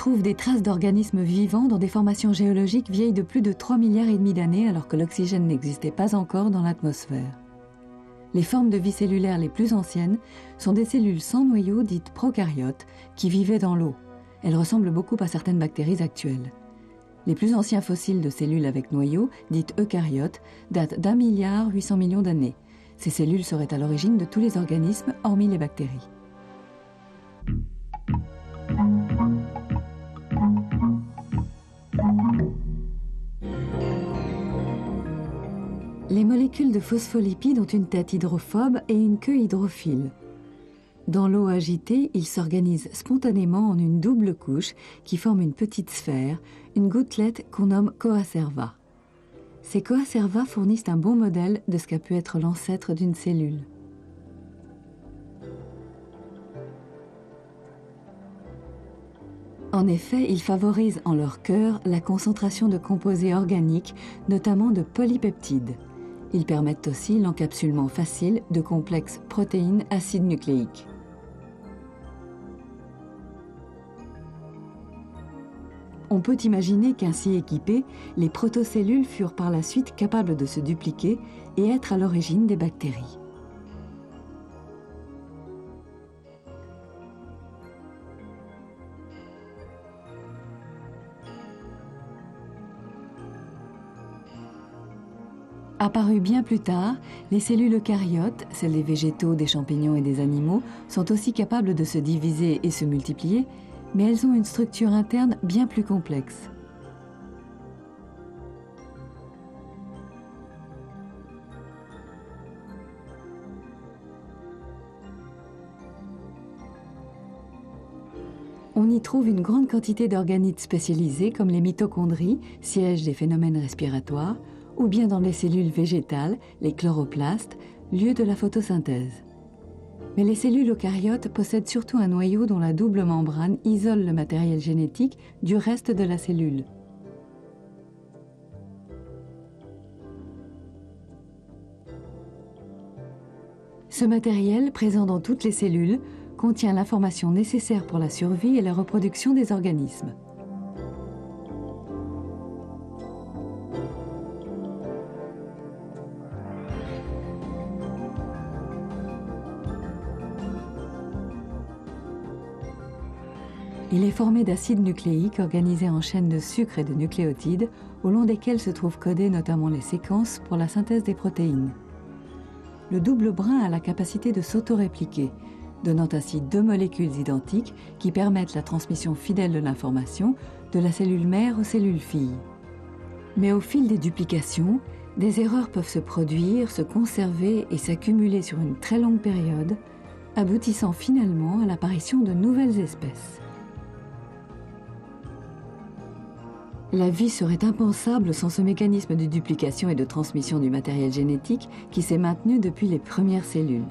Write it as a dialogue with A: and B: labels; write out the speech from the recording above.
A: trouve des traces d'organismes vivants dans des formations géologiques vieilles de plus de 3,5 milliards d'années alors que l'oxygène n'existait pas encore dans l'atmosphère. Les formes de vie cellulaire les plus anciennes sont des cellules sans noyau dites prokaryotes qui vivaient dans l'eau. Elles ressemblent beaucoup à certaines bactéries actuelles. Les plus anciens fossiles de cellules avec noyau, dites eucaryotes, datent d'1,8 milliard d'années. Ces cellules seraient à l'origine de tous les organismes hormis les bactéries. Les molécules de phospholipides ont une tête hydrophobe et une queue hydrophile. Dans l'eau agitée, ils s'organisent spontanément en une double couche qui forme une petite sphère, une gouttelette qu'on nomme coacerva. Ces coacerva fournissent un bon modèle de ce qu'a pu être l'ancêtre d'une cellule. En effet, ils favorisent en leur cœur la concentration de composés organiques, notamment de polypeptides. Ils permettent aussi l'encapsulement facile de complexes protéines acides nucléiques. On peut imaginer qu'ainsi équipées, les protocellules furent par la suite capables de se dupliquer et être à l'origine des bactéries. Apparues bien plus tard, les cellules eucaryotes, celles des végétaux, des champignons et des animaux, sont aussi capables de se diviser et se multiplier, mais elles ont une structure interne bien plus complexe. On y trouve une grande quantité d'organites spécialisés comme les mitochondries, sièges des phénomènes respiratoires, ou bien dans les cellules végétales, les chloroplastes, lieu de la photosynthèse. Mais les cellules eucaryotes possèdent surtout un noyau dont la double membrane isole le matériel génétique du reste de la cellule. Ce matériel, présent dans toutes les cellules, contient l'information nécessaire pour la survie et la reproduction des organismes. Il est formé d'acides nucléiques organisés en chaînes de sucre et de nucléotides, au long desquels se trouvent codées notamment les séquences pour la synthèse des protéines. Le double brin a la capacité de s'autorépliquer, donnant ainsi deux molécules identiques qui permettent la transmission fidèle de l'information de la cellule mère aux cellules filles. Mais au fil des duplications, des erreurs peuvent se produire, se conserver et s'accumuler sur une très longue période, aboutissant finalement à l'apparition de nouvelles espèces. La vie serait impensable sans ce mécanisme de duplication et de transmission du matériel génétique qui s'est maintenu depuis les premières cellules.